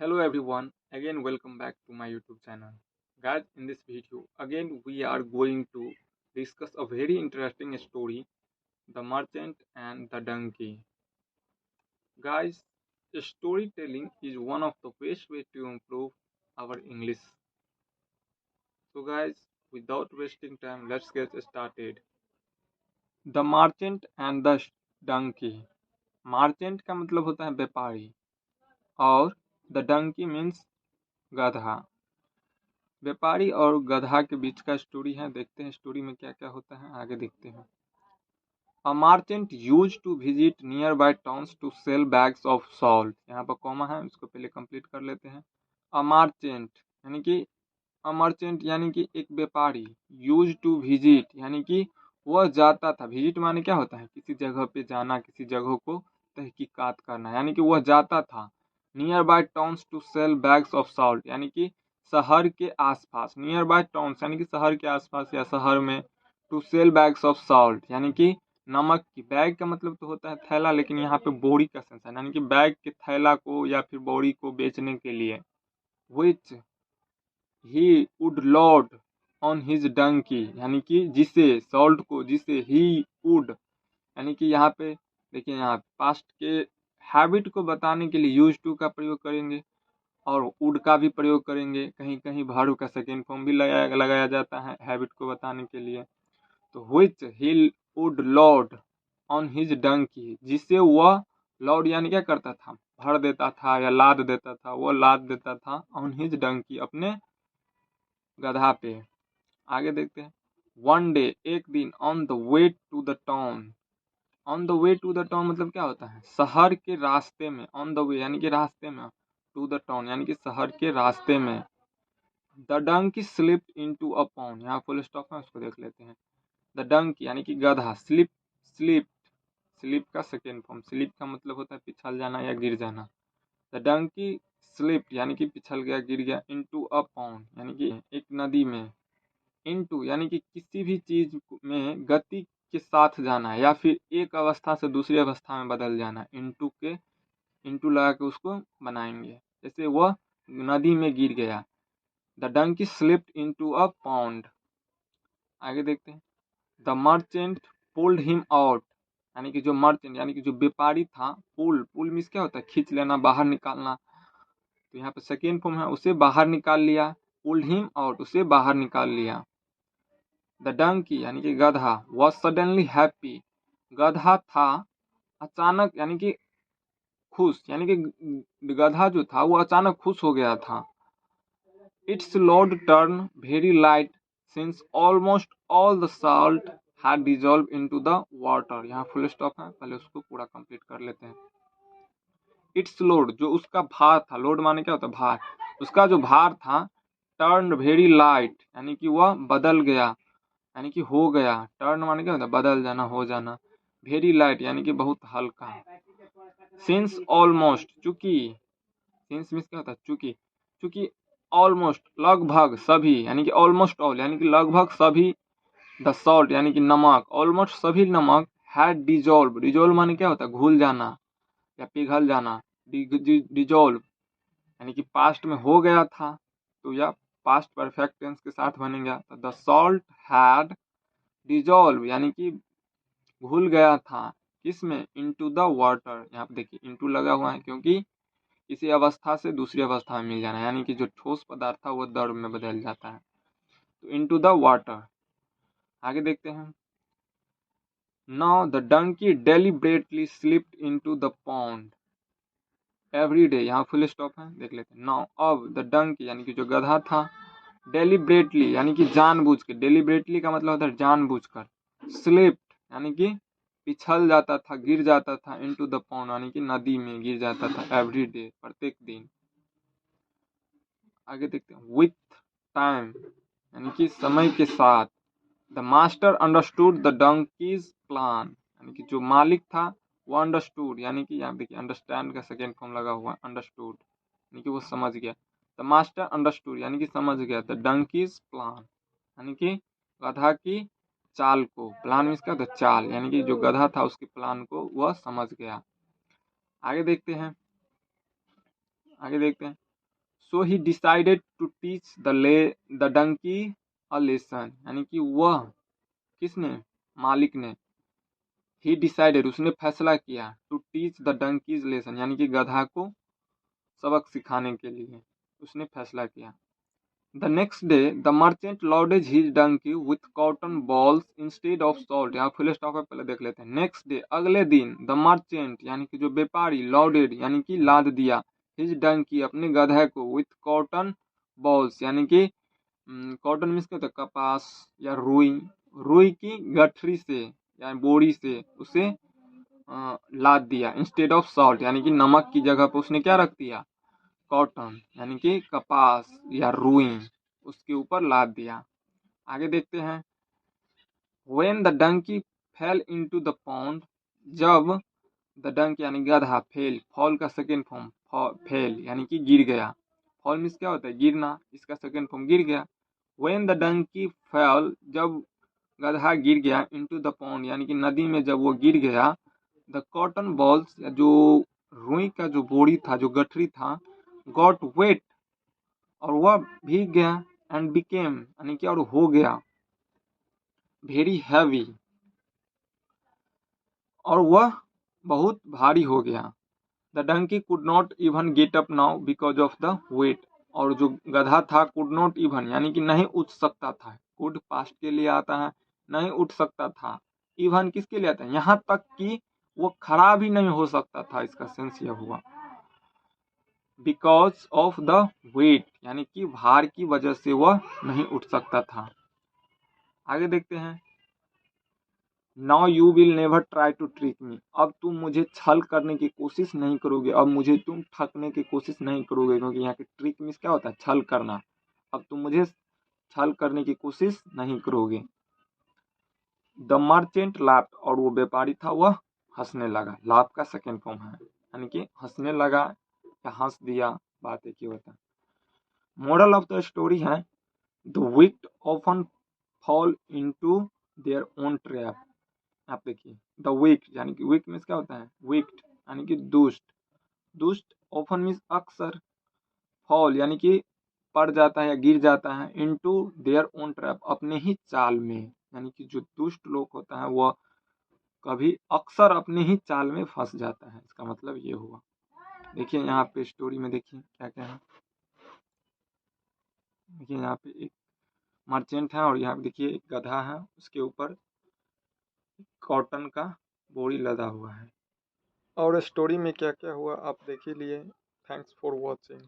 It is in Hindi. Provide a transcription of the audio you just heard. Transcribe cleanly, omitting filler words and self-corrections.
Hello everyone, again welcome back to my YouTube channel. Guys, in this video, again we are going to discuss a very interesting story, The Merchant and the Donkey. Guys, storytelling is one of the best way to improve our English. So guys, without wasting time, let's get started. The Merchant and the Donkey. Merchant का मतलब होता है व्यापारी और द डंकी मीन्स गधा। व्यापारी और गधा के बीच का स्टोरी है। देखते हैं स्टोरी में क्या क्या होता है, आगे देखते हैं। A merchant use to visit nearby towns to sell bags of salt. यहाँ पर कॉमा है, इसको पहले कंप्लीट कर लेते हैं। अ मार्चेंट यानी कि अमर्चेंट यानी कि एक व्यापारी, यूज टू विजिट यानी कि वह जाता था। विजिट माने क्या होता है, किसी जगह पे जाना, किसी जगह को तहकीकात करना, यानी कि वह जाता था। Nearby towns to sell bags of salt यानी कि शहर के आसपास, नियर बाय टाउन्स यानी कि शहर के आसपास या शहर में, to sell bags of salt यानी कि नमक की। बैग का मतलब तो होता है थैला, लेकिन यहाँ पे बोरी का सेंस है, यानी कि बैग के थैला को या फिर बोरी को बेचने के लिए। Which he would load on his donkey यानी कि जिसे, सॉल्ट को जिसे, ही वुड यानी कि यहाँ पे देखिए, यहाँ पास्ट के हैबिट को बताने के लिए यूज टू का प्रयोग करेंगे और वुड का भी प्रयोग करेंगे। कहीं कहीं वर्ब का सेकेंड फॉर्म भी लगाया जाता है हैबिट को बताने के लिए। तो which he would load on his donkey, जिसे वह लोड यानी क्या करता था, भर देता था या लाद देता था, वह लाद देता था ऑन हिज डंकी अपने गधा पे। आगे देखते हैं। वन डे एक दिन, on the way to the town. On the way to the town मतलब क्या होता है, शहर के रास्ते में। ऑन द वे यानी कि रास्ते में, टू द टाउन यानी कि शहर के रास्ते में। The donkey slipped into a pond, यहाँ फुल स्टॉप है, उसको देख लेते हैं। द डंकी यानी कि गधा, स्लिप स्लिप का सेकेंड फॉर्म, स्लिप का मतलब होता है पिछल जाना या गिर जाना। द डंकी स्लिप्ड यानी कि पिछल गया, गिर गया। इनटू अ पॉन्ड यानी कि एक नदी में। इनटू यानी कि किसी भी चीज में गति के साथ जाना है या फिर एक अवस्था से दूसरी अवस्था में बदल जाना। इंटू लगा के उसको बनाएंगे, जैसे वह नदी में गिर गया। The donkey slipped into a pond. आगे देखते हैं। The merchant pulled him out यानी कि जो मर्चेंट यानी कि जो व्यापारी था, पुल मीन्स क्या होता है, खींच लेना, बाहर निकालना। तो यहाँ पे सेकेंड फॉर्म है, उसे बाहर निकाल लिया। पुल्ड हिम आउट, उसे बाहर निकाल लिया। द डंकी यानी कि गधा वॉज सडनली हैप्पी, गधा था अचानक यानी कि खुश, यानी कि गधा जो था वो अचानक खुश हो गया था। It's load turn very light since almost all the salt had dissolve into the water. यहाँ फुल स्टॉप है, पहले उसको पूरा कंप्लीट कर लेते हैं। इट्स लोड जो उसका भार था, लोड माने क्या होता है, भार, उसका जो भार था। टर्न वेरी लाइट यानी कि वह बदल गया, यानी कि हो गया। टर्न माने क्या होता है, बदल जाना, हो जाना। वेरी लाइट यानी कि बहुत हल्का। सिंस ऑलमोस्ट चूंकि, सिंस मीन्स क्या होता है, चूंकि, चूंकि ऑलमोस्ट लगभग सभी यानी कि ऑलमोस्ट ऑल यानी कि लगभग सभी। द सॉल्ट यानी कि नमक, ऑलमोस्ट सभी नमक। हैड डिजॉल्व, डिजॉल्व माने क्या होता है, घुल जाना या पिघल जाना। डिजॉल्व यानी कि पास्ट में हो गया था, तो यह पास्ट परफेक्ट टेंस के साथ बनेगा। तो द सॉल्ट हैड डिजॉल्व यानी कि घुल गया था, किसमें, इनटू द वाटर। यहाँ पे देखिए इनटू लगा हुआ है, क्योंकि इसी अवस्था से दूसरी अवस्था में मिल जाना, यानी कि जो ठोस पदार्थ था वो द्रव में बदल जाता है। तो इनटू द वाटर। आगे देखते हैं। Now the donkey deliberately slipped into the pond every day. यहाँ फुल स्टॉप है, देख लेते हैं। नाउ अब द डंकी यानी कि जो गधा था, डेलिब्रेटली यानी कि जानबूझ के, डेलिब्रेटली का मतलब होता है जानबूझकर। स्लिप्ड यानी कि पिछल जाता था, गिर जाता था। इनटू द पॉन्ड यानी कि नदी में गिर जाता था। एवरी डे प्रत्येक दिन। आगे देखते हैं। विथ टाइम यानी कि समय के साथ। The master understood the donkeys plan यानी कि जो मालिक था वो अंडरस्टूड यानी कि यहाँ देखिए अंडरस्टैंड का सेकेंड फॉर्म लगा हुआ, अंडरस्टूड यानी कि वो समझ गया। द मास्टर अंडरस्टूड यानी कि समझ गया। द डंकीज प्लान यानी कि गधा की चाल को। प्लान मीन्स क्या होता है, चाल, यानी कि जो गधा था उसके प्लान को वह समझ गया। आगे देखते हैं। आगे देखते हैं। So he decided to teach the donkey a lesson, यानी कि वह किसने, मालिक ने, ही डिसाइडेड उसने फैसला किया, to teach the donkeys lesson, यानी कि गधा को सबक सिखाने के लिए उसने फैसला किया। The next day the merchant loaded his donkey with cotton balls instead of salt। यहाँ फुल स्टॉप है, पहले देख लेते हैं। नेक्स्ट डे अगले दिन, द मर्चेंट यानी कि जो व्यापारी, loaded यानी कि लाद दिया, his donkey अपने गधे को, with cotton balls यानी कि कॉटन मीन्स क्या होता है, कपास या रुई, रुई की गठरी से या बोरी से उसे लाद दिया। इंस्टेड ऑफ सॉल्ट यानी कि नमक की जगह पर उसने क्या रख दिया, कॉटन यानी कि कपास या रुई, उसके ऊपर लाद दिया। आगे देखते हैं। When the donkey fell into the pond, जब द डंकी यानी गधा, फेल, फॉल का सेकेंड फॉर्म फेल यानी कि गिर गया, फॉल मीन्स क्या होता है, गिरना, इसका सेकेंड फॉर्म गिर गया। When the donkey fell, जब गधा गिर गया, into the pond यानी कि नदी में जब वो गिर गया, द कॉटन बॉल्स या जो रुई का जो बोरी था, जो गठरी था, गॉट वेट और वह भीग गया, एंड बिकेम यानी कि और हो गया, वेरी हैवी और वह बहुत भारी हो गया। The donkey could not even get up now because of the weight, और जो गधा था कुड नॉट इवन यानी कि नहीं उठ सकता था, कुड पास्ट के लिए आता है, नहीं उठ सकता था, इवन किसके लिए आता है, यहाँ तक कि वो खड़ा भी नहीं हो सकता था, इसका सेंस यह हुआ। बिकॉज ऑफ द वेट यानी कि भार की वजह से वह नहीं उठ सकता था। आगे देखते हैं। Now you will never try to trick me, अब तुम मुझे छल करने की कोशिश नहीं करोगे, अब मुझे तुम ठगने की कोशिश नहीं करोगे, क्योंकि यहाँ के ट्रिक मीन्स क्या होता है, छल करना, अब तुम मुझे छल करने की कोशिश नहीं करोगे। द मर्चेंट लाफ्ड, और वो व्यापारी था वह हंसने लगा, लाफ का सेकेंड फॉर्म है, यानी कि हंसने लगा या हंस दिया, बात एक ही होता है। मोरल ऑफ द स्टोरी है, the wicked often fall into their own trap. आप देखिए, द वीक यानी कि वीक मीन्स क्या होता है, वीक्ड यानी कि दुष्ट, दुष्ट ऑफन मीन्स अक्सर, फॉल यानी कि पड़ जाता है या गिर जाता है, इनटू देयर ओन ट्रैप अपने ही चाल में, यानी कि जो दुष्ट लोग होता है वह कभी अक्सर अपने ही चाल में फंस जाता है, इसका मतलब ये हुआ। देखिए यहाँ पे स्टोरी में देखिए क्या क्या है। देखिए यहाँ पे एक मर्चेंट है और यहाँ पे देखिए एक गधा है, उसके ऊपर कॉटन का बोरी लदा हुआ है। और स्टोरी में क्या क्या हुआ आप देख ही लिए। Thanks for watching.